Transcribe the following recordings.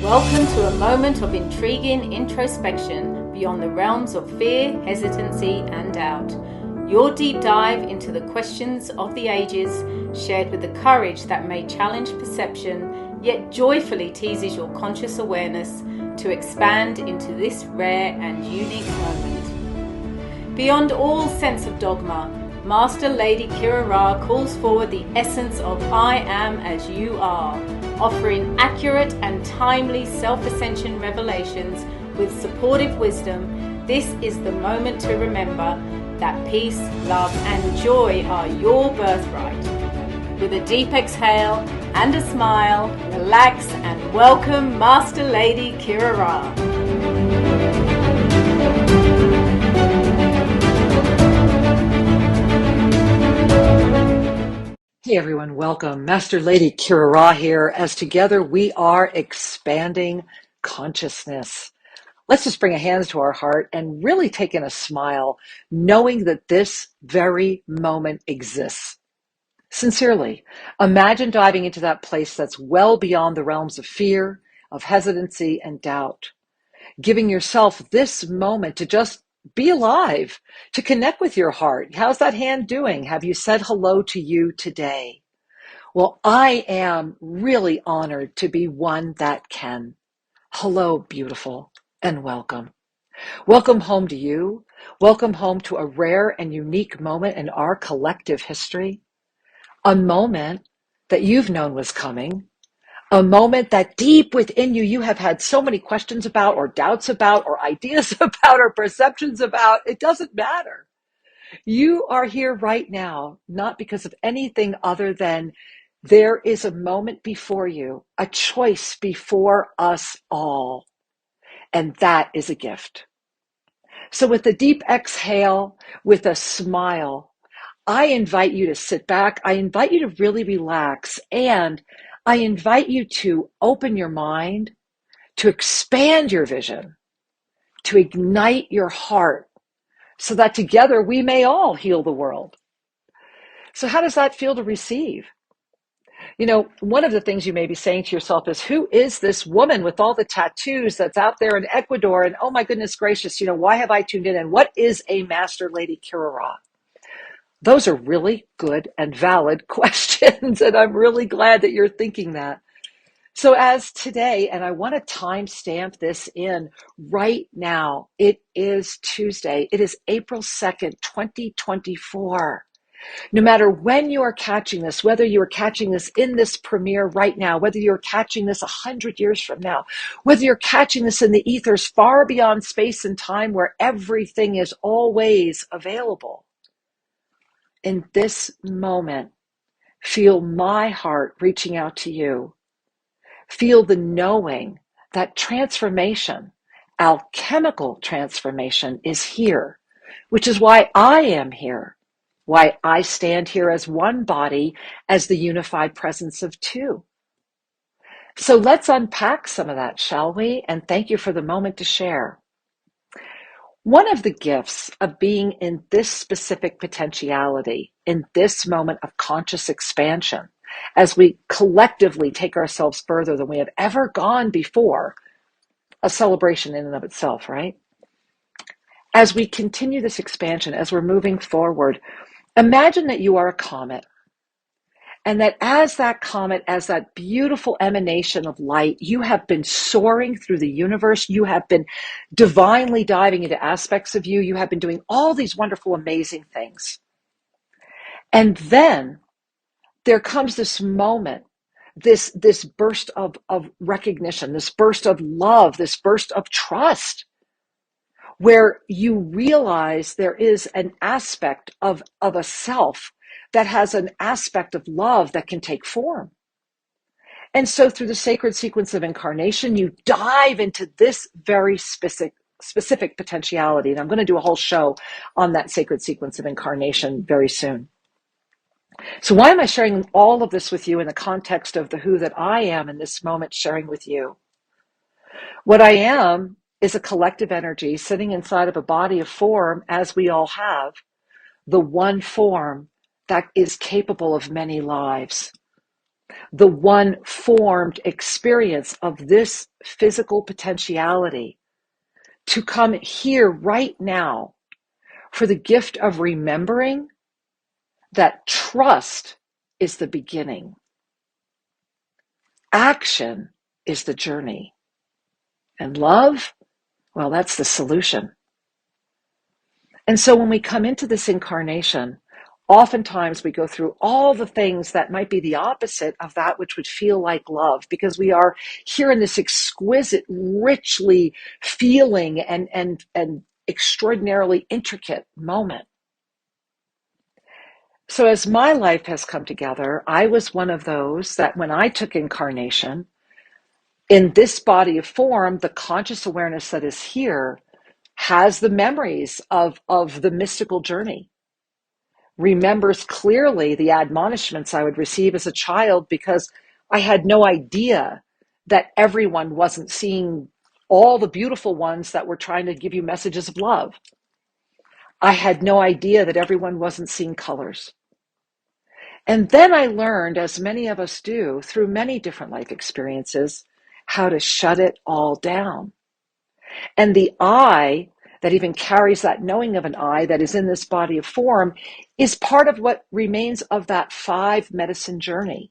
Welcome to a moment of intriguing introspection beyond the realms of fear, hesitancy, and doubt. Your deep dive into the questions of the ages, shared with the courage that may challenge perception, yet joyfully teases your conscious awareness to expand into this rare and unique moment. Beyond all sense of dogma, Master Lady Kira Raa calls forward the essence of I am as you are, offering accurate and timely self-ascension revelations with supportive wisdom. This is the moment to remember that peace, love, and joy are your birthright. With a deep exhale and a smile, relax and welcome Master Lady Kira Raa. Hey everyone, welcome. Master Lady Kira Raa here, as together we are expanding consciousness. Let's just bring a hand to our heart and really take in a smile, knowing that this very moment exists. Sincerely, imagine diving into that place that's well beyond the realms of fear, of hesitancy, and doubt. Giving yourself this moment to just be alive, to connect with your heart. How's that hand doing? Have you said hello to you today? Well, I am really honored to be one that can. Hello, beautiful, and welcome. Welcome home to you. Welcome home to a rare and unique moment in our collective history. A moment that you've known was coming. A moment that deep within you, you have had so many questions about, or doubts about, or ideas about, or perceptions about. It doesn't matter. You are here right now, not because of anything other than there is a moment before you, a choice before us all. And that is a gift. So with a deep exhale, with a smile, I invite you to sit back. I invite you to really relax. And I invite you to open your mind, to expand your vision, to ignite your heart, so that together we may all heal the world. So how does that feel to receive? You know, one of the things you may be saying to yourself is, who is this woman with all the tattoos that's out there in Ecuador? And oh my goodness gracious, why have I tuned in? And what is a Master Lady Kira Raa? Those are really good and valid questions. And I'm really glad that you're thinking that. So as today, and I want to timestamp this in right now, it is Tuesday. It is April 2nd, 2024. No matter when you are catching this, whether you are catching this in this premiere right now, whether you're catching this 100 years from now, whether you're catching this in the ethers far beyond space and time where everything is always available. In this moment, feel my heart reaching out to you. Feel the knowing that transformation, alchemical transformation, is here, which is why I am here. Why I stand here as one body, as the unified presence of two. So let's unpack some of that, shall we? And thank you for the moment to share. One of the gifts of being in this specific potentiality, in this moment of conscious expansion, as we collectively take ourselves further than we have ever gone before, a celebration in and of itself, right? As we continue this expansion, as we're moving forward, imagine that you are a comet, and that as that comet, as that beautiful emanation of light, you have been soaring through the universe. You have been divinely diving into aspects of you. You have been doing all these wonderful, amazing things. And then there comes this moment, this burst of recognition, this burst of love, this burst of trust, where you realize there is an aspect of a self that has an aspect of love that can take form. And so through the sacred sequence of incarnation, you dive into this very specific potentiality. And I'm going to do a whole show on that sacred sequence of incarnation very soon. So why am I sharing all of this with you in the context of the who that I am in this moment, sharing with you? What I am is a collective energy sitting inside of a body of form, as we all have, the one form that is capable of many lives. the one formed experience of this physical potentiality to come here right now for the gift of remembering that trust is the beginning. Action is the journey. And love, well, that's the solution. And so when we come into this incarnation, oftentimes we go through all the things that might be the opposite of that which would feel like love, because we are here in this exquisite, richly feeling and extraordinarily intricate moment. So as my life has come together, I was one of those that when I took incarnation, in this body of form, the conscious awareness that is here has the memories of the mystical journey, remembers clearly the admonishments I would receive as a child, because I had no idea that everyone wasn't seeing all the beautiful ones that were trying to give you messages of love. I had no idea that everyone wasn't seeing colors. And then I learned, as many of us do, through many different life experiences, how to shut it all down. And the I that even carries that knowing of an I that is in this body of form is part of what remains of that 5 medicine journey.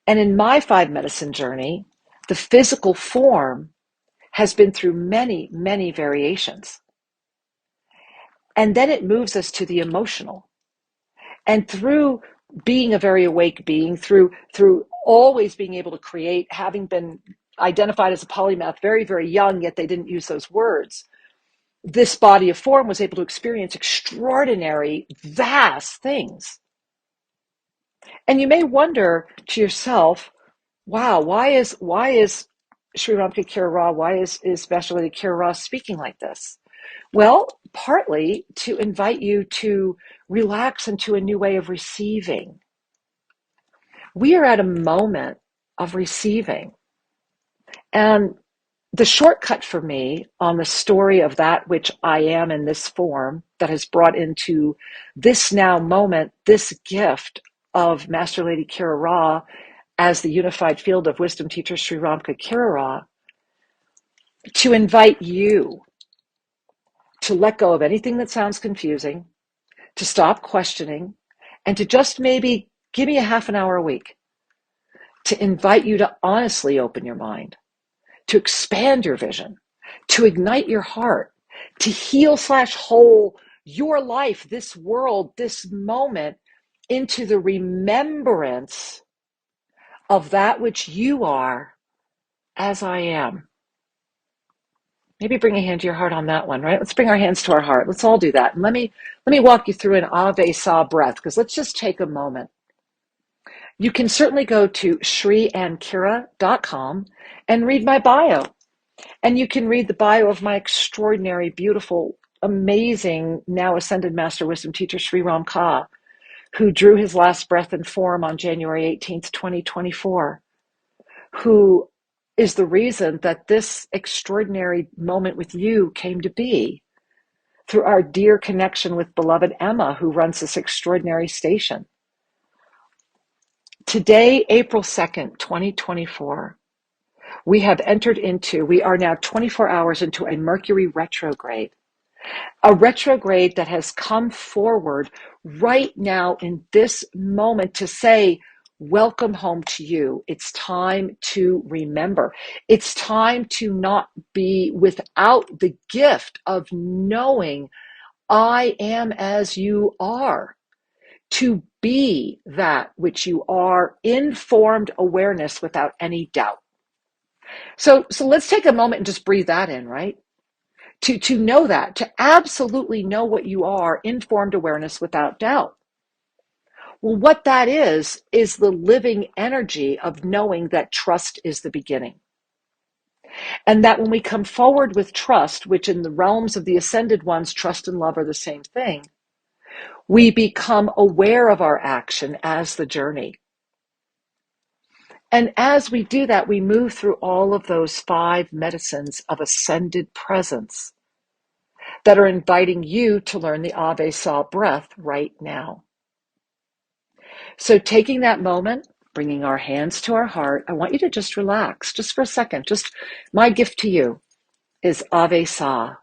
And in my 5 medicine journey, the physical form has been through many, many variations. And then it moves us to the emotional. And through being a very awake being, through always being able to create, having been identified as a polymath very, very young, yet they didn't use those words, this body of form was able to experience extraordinary, vast things. And you may wonder to yourself, wow, why is Sri Ramka Kira Raa, why is Master Lady Kira Raa speaking like this? Well, partly to invite you to relax into a new way of receiving. We are at a moment of receiving. And the shortcut for me on the story of that which I am in this form that has brought into this now moment, this gift of Master Lady Kira Raa as the unified field of wisdom teacher Sri Ramka Kira Raa, to invite you to let go of anything that sounds confusing, to stop questioning, and to just maybe give me a half an hour a week to invite you to honestly open your mind, to expand your vision, to ignite your heart, to heal/whole your life, this world, this moment, into the remembrance of that which you are as I am. Maybe bring a hand to your heart on that one, right? Let's bring our hands to our heart. Let's all do that. And let me walk you through an Ave Sa breath, because let's just take a moment. You can certainly go to shriandkira.com and read my bio. And you can read the bio of my extraordinary, beautiful, amazing, now ascended Master Wisdom teacher, Sri Ram Ka, who drew his last breath in form on January 18th, 2024, who is the reason that this extraordinary moment with you came to be, through our dear connection with beloved Emma, who runs this extraordinary station. Today, April 2nd, 2024, we are now 24 hours into a Mercury retrograde, a retrograde that has come forward right now in this moment to say, welcome home to you. It's time to remember. It's time to not be without the gift of knowing I am as you are, to be that which you are, informed awareness without any doubt. So let's take a moment and just breathe that in, right? To know that, to absolutely know what you are, informed awareness without doubt. Well, what that is the living energy of knowing that trust is the beginning. And that when we come forward with trust, which in the realms of the ascended ones, trust and love are the same thing, we become aware of our action as the journey. And as we do that, we move through all of those 5 medicines of ascended presence that are inviting you to learn the Ave Sa breath right now. So taking that moment, bringing our hands to our heart, I want you to just relax, just for a second. Just my gift to you is Ave Sa.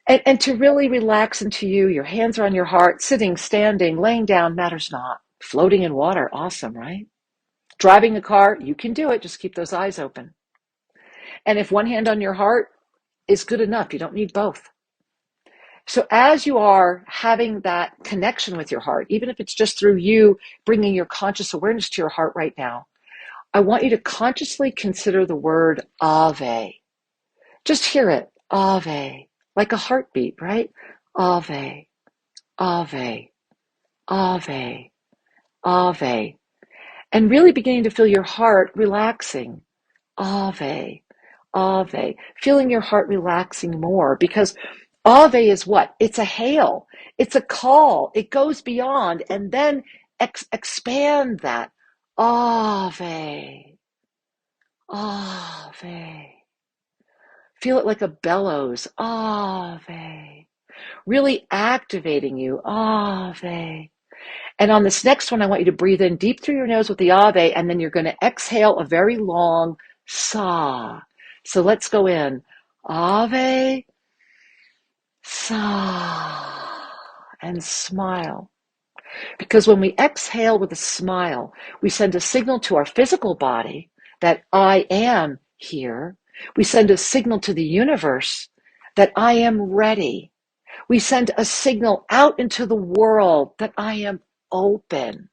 And to really relax into you, your hands are on your heart, sitting, standing, laying down, matters not. Floating in water, awesome, right? Driving a car, you can do it, just keep those eyes open. And if one hand on your heart is good enough, you don't need both. So as you are having that connection with your heart, even if it's just through you bringing your conscious awareness to your heart right now, I want you to consciously consider the word Ave. Just hear it, Ave, like a heartbeat, right? Ave, Ave, Ave, Ave. And really beginning to feel your heart relaxing. Ave, Ave. Feeling your heart relaxing more, because Ave is what? It's a hail. It's a call. It goes beyond, and then expand that. Ave, Ave. Feel it like a bellows. Ave. Really activating you. Ave. And on this next one, I want you to breathe in deep through your nose with the Ave, and then you're going to exhale a very long Sa. So let's go in. Ave, Sa. And smile. Because when we exhale with a smile, we send a signal to our physical body that I am here. We send a signal to the universe that I am ready. We send a signal out into the world that I am open.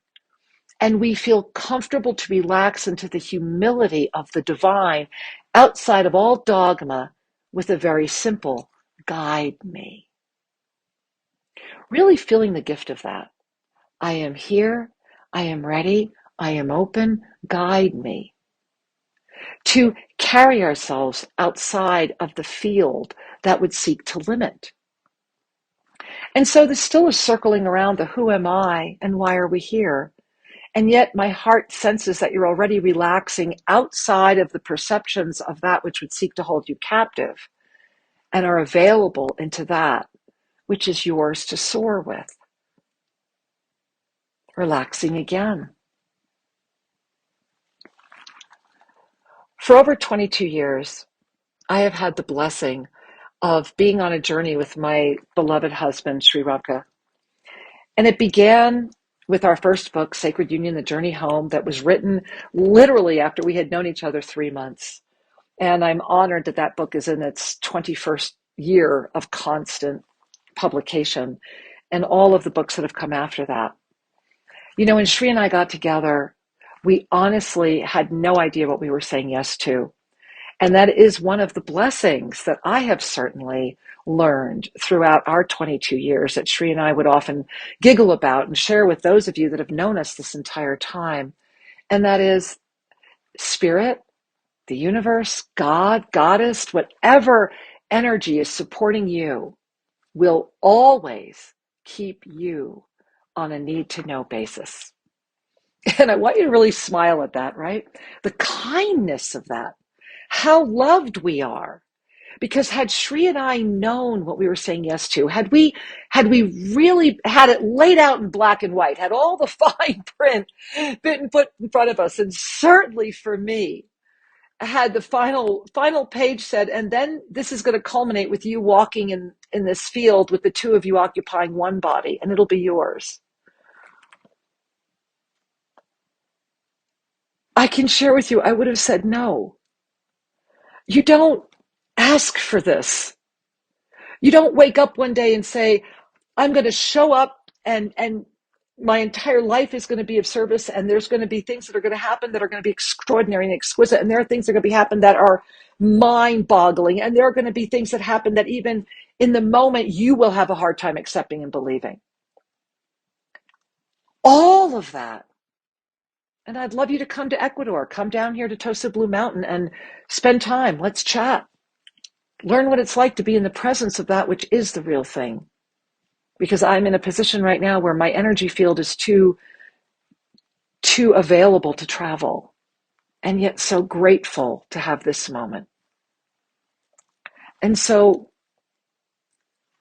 And we feel comfortable to relax into the humility of the divine outside of all dogma with a very simple guide me. Really feeling the gift of that. I am here, I am ready, I am open, guide me. To carry ourselves outside of the field that would seek to limit. And so this still is circling around the who am I and why are we here? And yet my heart senses that you're already relaxing outside of the perceptions of that which would seek to hold you captive and are available into that which is yours to soar with. Relaxing again. For over 22 years, I have had the blessing of being on a journey with my beloved husband, Sri Raka. And it began with our first book, Sacred Union, The Journey Home, that was written literally after we had known each other 3 months. And I'm honored that that book is in its 21st year of constant publication, and all of the books that have come after that. You know, when Sri and I got together, we honestly had no idea what we were saying yes to. And that is one of the blessings that I have certainly learned throughout our 22 years that Sri and I would often giggle about and share with those of you that have known us this entire time. And that is spirit, the universe, God, goddess, whatever energy is supporting you will always keep you on a need to know basis. And I want you to really smile at that, right? The kindness of that, how loved we are. Because had Sri and I known what we were saying yes to, had we really had it laid out in black and white, had all the fine print been put in front of us, and certainly for me, had the final page said, and then this is going to culminate with you walking in this field with the two of you occupying one body, and it'll be yours. I can share with you, I would have said no. You don't ask for this. You don't wake up one day and say, I'm going to show up and my entire life is going to be of service, and there's going to be things that are going to happen that are going to be extraordinary and exquisite, and there are things that are going to happen that are mind-boggling, and there are going to be things that happen that even in the moment you will have a hard time accepting and believing. All of that. And I'd love you to come to Ecuador, come down here to Tosa Blue Mountain and spend time. Let's chat. Learn what it's like to be in the presence of that which is the real thing. Because I'm in a position right now where my energy field is too available to travel, and yet so grateful to have this moment. And so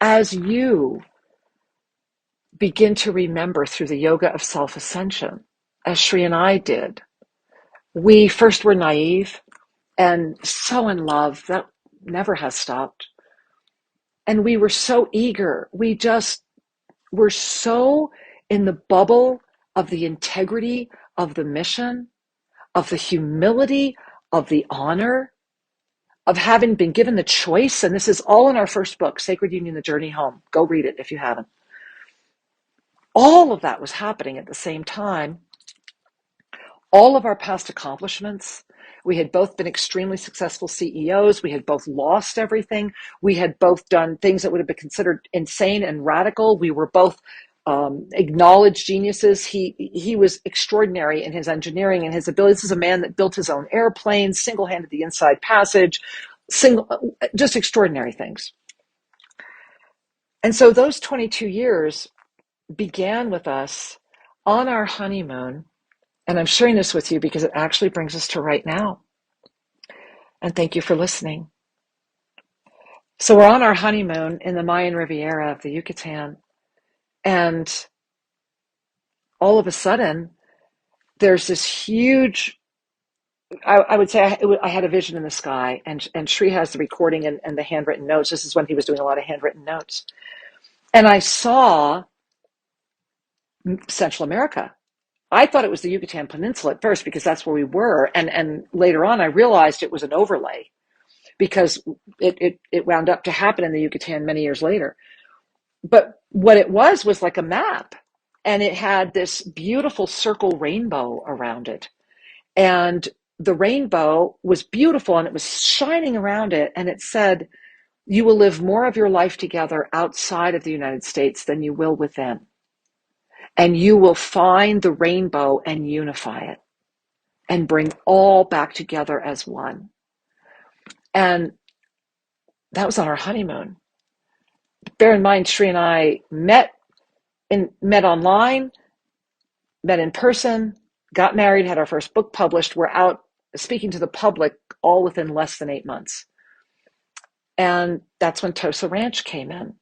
as you begin to remember through the yoga of self-ascension, as Shri and I did. We first were naive and so in love. That never has stopped. And we were so eager. We just were so in the bubble of the integrity of the mission, of the humility, of the honor, of having been given the choice. And this is all in our first book, Sacred Union, The Journey Home. Go read it if you haven't. All of that was happening at the same time. All of our past accomplishments. We had both been extremely successful CEOs. We had both lost everything. We had both done things that would have been considered insane and radical. We were both acknowledged geniuses. He was extraordinary in his engineering and his abilities. This is a man that built his own airplanes, single-handed the inside passage, just extraordinary things. And so those 22 years began with us on our honeymoon. And I'm sharing this with you because it actually brings us to right now. And thank you for listening. So we're on our honeymoon in the Mayan Riviera of the Yucatan. And all of a sudden, there's this huge, I would say I had a vision in the sky. And Shri has the recording and the handwritten notes. This is when he was doing a lot of handwritten notes. And I saw Central America. I thought it was the Yucatan Peninsula at first because that's where we were. And later on, I realized it was an overlay because it wound up to happen in the Yucatan many years later. But what it was like a map. And it had this beautiful circle rainbow around it. And the rainbow was beautiful and it was shining around it. And it said, you will live more of your life together outside of the United States than you will within. And you will find the rainbow and unify it and bring all back together as one. And that was on our honeymoon. Bear in mind, Shri and I met online, met in person, got married, had our first book published. We're out speaking to the public all within less than 8 months. And that's when Tosa Ranch came in.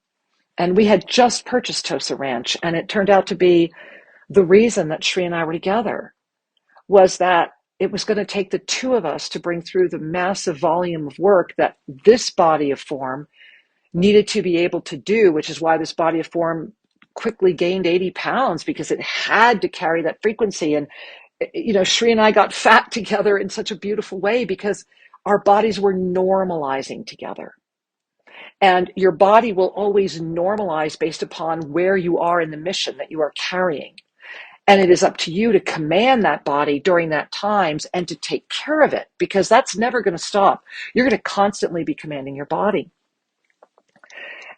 And we had just purchased Tosa Ranch. And it turned out to be the reason that Shri and I were together was that it was going to take the two of us to bring through the massive volume of work that this body of form needed to be able to do, which is why this body of form quickly gained 80 pounds because it had to carry that frequency. And, Shri and I got fat together in such a beautiful way because our bodies were normalizing together. And your body will always normalize based upon where you are in the mission that you are carrying. And it is up to you to command that body during that times and to take care of it because that's never going to stop. You're going to constantly be commanding your body.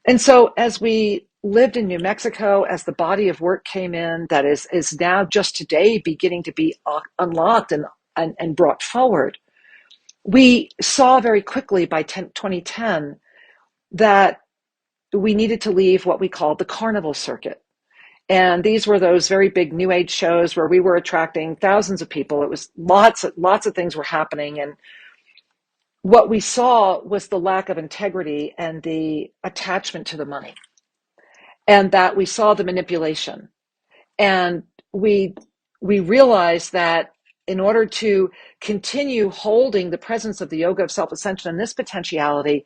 And so as we lived in New Mexico, as the body of work came in that is now just today beginning to be unlocked and brought forward, we saw very quickly by 2010 that we needed to leave what we called the carnival circuit. And these were those very big New Age shows where we were attracting thousands of people. It was lots of things were happening. And what we saw was the lack of integrity and the attachment to the money. And that we saw the manipulation. And we realized that in order to continue holding the presence of the yoga of self-ascension and this potentiality,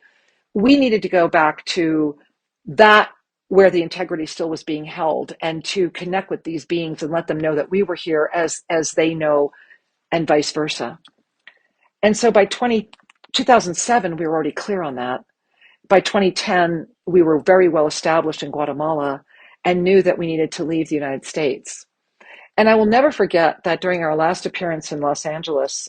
we needed to go back to that where the integrity still was being held and to connect with these beings and let them know that we were here as they know and vice versa. And so by 2007, we were already clear on that. By 2010, we were very well established in Guatemala and knew that we needed to leave the United States. And I will never forget that during our last appearance in Los Angeles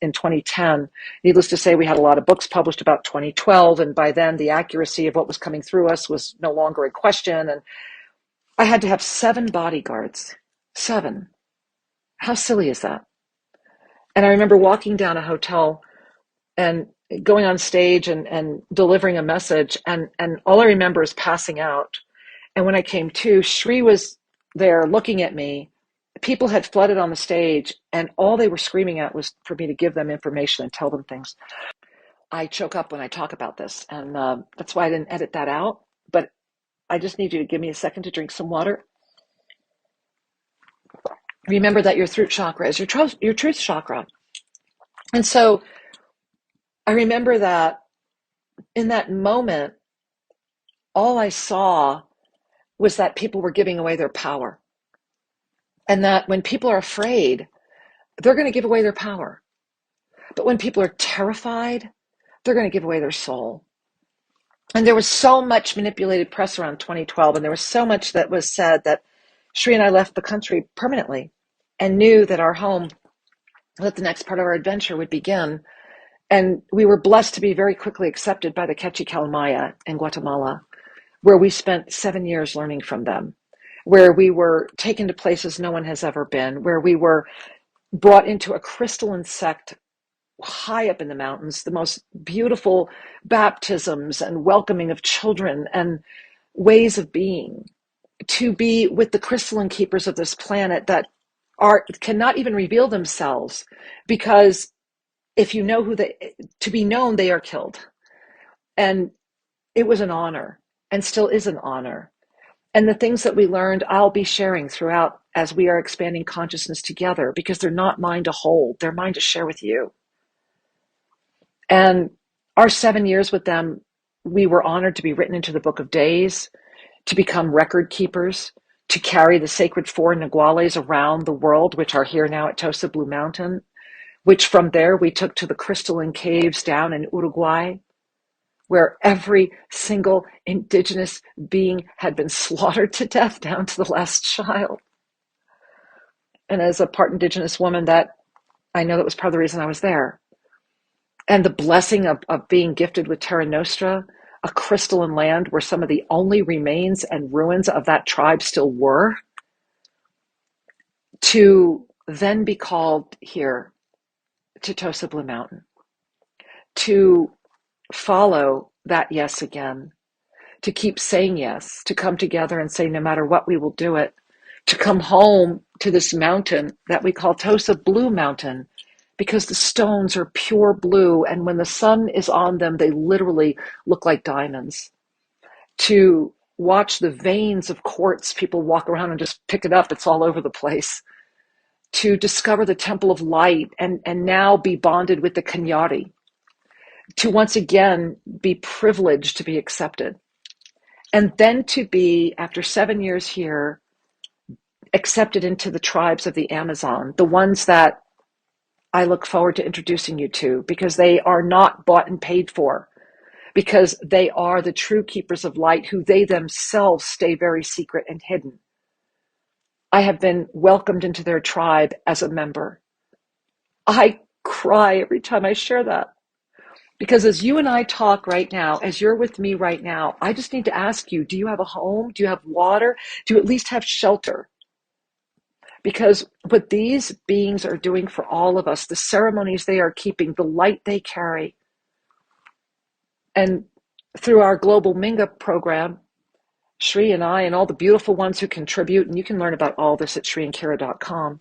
in 2010, needless to say, we had a lot of books published about 2012. And by then, the accuracy of what was coming through us was no longer in question. And I had to have 7 bodyguards. 7. How silly is that? And I remember walking down a hotel and going on stage and delivering a message. And all I remember is passing out. And when I came to, Shri was there looking at me. People had flooded on the stage, and all they were screaming at was for me to give them information and tell them things. I choke up when I talk about this, and that's why I didn't edit that out. But I just need you to give me a second to drink some water. Remember that your throat chakra is your truth chakra. And so I remember that in that moment, all I saw was that people were giving away their power. And that when people are afraid, they're going to give away their power. But when people are terrified, they're going to give away their soul. And there was so much manipulated press around 2012, and there was so much that was said that Shri and I left the country permanently and knew that our home, that the next part of our adventure would begin. And we were blessed to be very quickly accepted by the Quechicalamaya in Guatemala, where we spent 7 years learning from them, where we were taken to places no one has ever been, where we were brought into a crystalline sect high up in the mountains, the most beautiful baptisms and welcoming of children and ways of being, to be with the crystalline keepers of this planet that cannot even reveal themselves, because if you know to be known, they are killed. And it was an honor and still is an honor. And the things that we learned, I'll be sharing throughout as we are expanding consciousness together, because they're not mine to hold, they're mine to share with you. And our 7 years with them, we were honored to be written into the Book of Days, to become record keepers, to carry the sacred 4 Naguales around the world, which are here now at Tosa Blue Mountain, which from there we took to the crystalline caves down in Uruguay, where every single indigenous being had been slaughtered to death down to the last child. And as a part indigenous woman, that I know that was part of the reason I was there. And the blessing of being gifted with Terra Nostra, a crystalline land where some of the only remains and ruins of that tribe still were, to then be called here to Tosa Blue Mountain, to follow that yes again, to keep saying yes, to come together and say no matter what, we will do it, to come home to this mountain that we call Tosa Blue Mountain, because the stones are pure blue, and when the sun is on them, they literally look like diamonds. To watch the veins of quartz, people walk around and just pick it up, it's all over the place. To discover the Temple of Light and now be bonded with the Kanyari. To once again be privileged to be accepted. And then to be, after 7 years here, accepted into the tribes of the Amazon, the ones that I look forward to introducing you to, because they are not bought and paid for, because they are the true keepers of light, who they themselves stay very secret and hidden. I have been welcomed into their tribe as a member. I cry every time I share that, because as you and I talk right now, as you're with me right now, I just need to ask you, do you have a home? Do you have water? Do you at least have shelter? Because what these beings are doing for all of us, the ceremonies they are keeping, the light they carry, and through our global Minga program, Shri and I and all the beautiful ones who contribute, and you can learn about all this at shriandkira.com,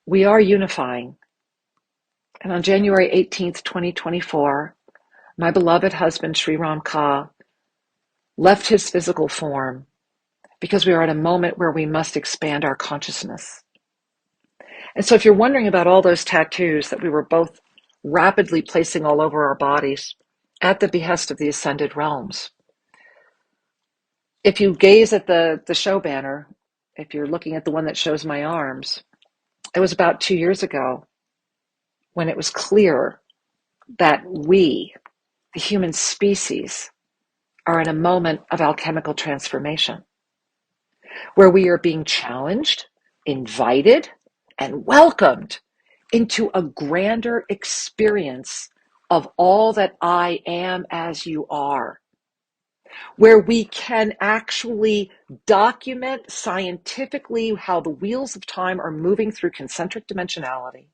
we are unifying. And on January 18th, 2024, my beloved husband, Sri Ram Ka, left his physical form, because we are at a moment where we must expand our consciousness. And so if you're wondering about all those tattoos that we were both rapidly placing all over our bodies at the behest of the ascended realms, if you gaze at the show banner, if you're looking at the one that shows my arms, it was about 2 years ago when it was clear that we, the human species, are in a moment of alchemical transformation, where we are being challenged, invited, and welcomed into a grander experience of all that I am as you are, where we can actually document scientifically how the wheels of time are moving through concentric dimensionality,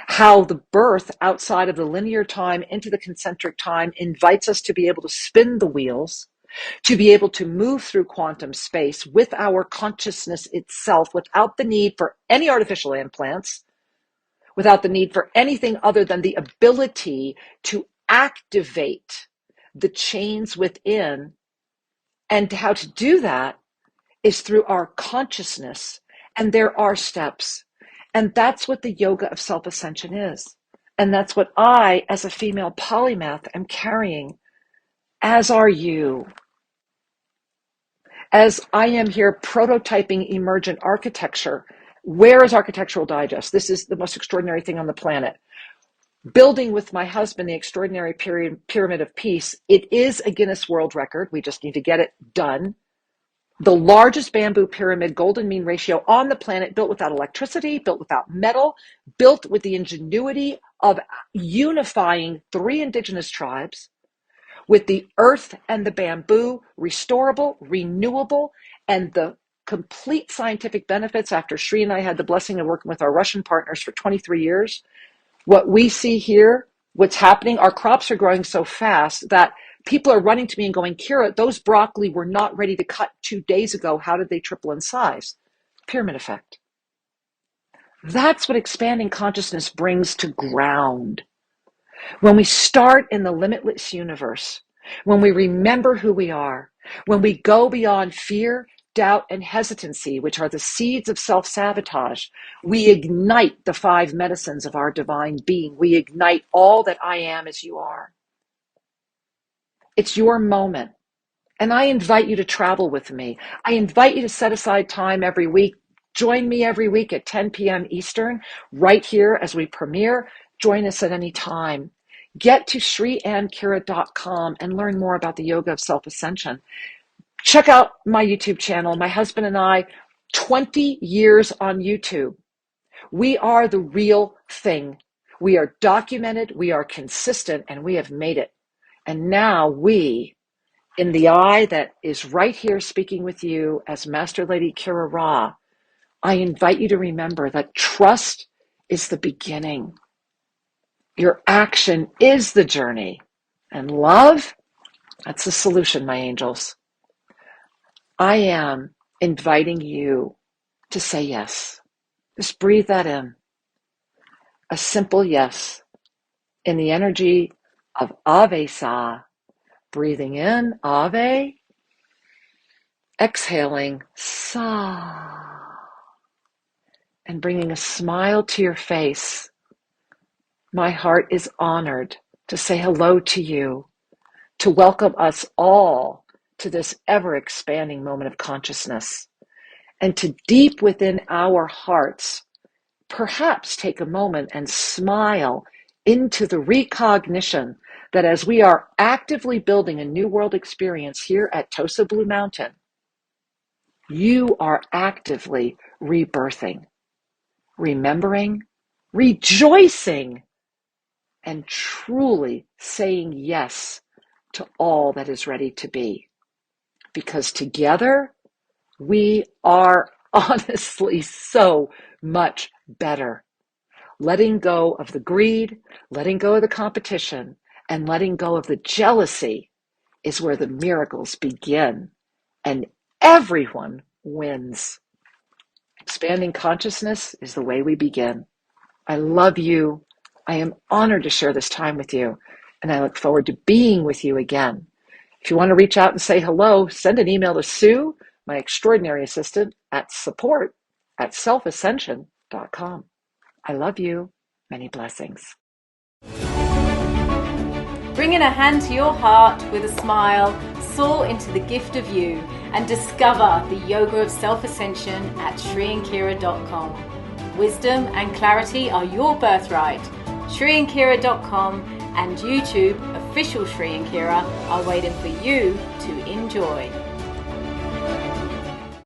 how the birth outside of the linear time into the concentric time invites us to be able to spin the wheels, to be able to move through quantum space with our consciousness itself, without the need for any artificial implants, without the need for anything other than the ability to activate the chains within. And how to do that is through our consciousness, and there are steps. And that's what the yoga of self-ascension is. And that's what I, as a female polymath, am carrying, as are you. As I am here prototyping emergent architecture, where is Architectural Digest? This is the most extraordinary thing on the planet. Building with my husband the extraordinary pyramid of peace. It is a Guinness World Record. We just need to get it done. The largest bamboo pyramid golden mean ratio on the planet, built without electricity, built without metal, built with the ingenuity of unifying 3 indigenous tribes, with the earth and the bamboo restorable, renewable, and the complete scientific benefits. After Sri and I had the blessing of working with our Russian partners for 23 years, what we see here, what's happening, our crops are growing so fast that people are running to me and going, Kira, those broccoli were not ready to cut 2 days ago. How did they triple in size? Pyramid effect. That's what expanding consciousness brings to ground. When we start in the limitless universe, when we remember who we are, when we go beyond fear, doubt, and hesitancy, which are the seeds of self-sabotage, we ignite the 5 medicines of our divine being. We ignite all that I am as you are. It's your moment. And I invite you to travel with me. I invite you to set aside time every week. Join me every week at 10 p.m. Eastern, right here as we premiere. Join us at any time. Get to SriAnnKira.com and learn more about the yoga of self-ascension. Check out my YouTube channel. My husband and I, 20 years on YouTube. We are the real thing. We are documented, we are consistent, and we have made it. And now we, in the I that is right here speaking with you as Master Lady Kira Raa, I invite you to remember that trust is the beginning. Your action is the journey. And love, that's the solution, my angels. I am inviting you to say yes. Just breathe that in. A simple yes. In the energy of Ave Sa. Breathing in, Ave. Exhaling, Sa. And bringing a smile to your face. My heart is honored to say hello to you, to welcome us all to this ever-expanding moment of consciousness, and to deep within our hearts, perhaps take a moment and smile into the recognition that as we are actively building a new world experience here at Tosa Blue Mountain, you are actively rebirthing, remembering, rejoicing, and truly saying yes to all that is ready to be. Because together, we are honestly so much better. Letting go of the greed, letting go of the competition, and letting go of the jealousy is where the miracles begin, and everyone wins. Expanding consciousness is the way we begin. I love you. I am honored to share this time with you, and I look forward to being with you again. If you want to reach out and say hello, send an email to Sue, my extraordinary assistant, at support@selfascension.com. I love you. Many blessings. Bringing a hand to your heart with a smile, soar into the gift of you and discover the yoga of self-ascension at SriAnnKira.com. Wisdom and clarity are your birthright. SriAnnKira.com and YouTube official Sri and Kira are waiting for you to enjoy.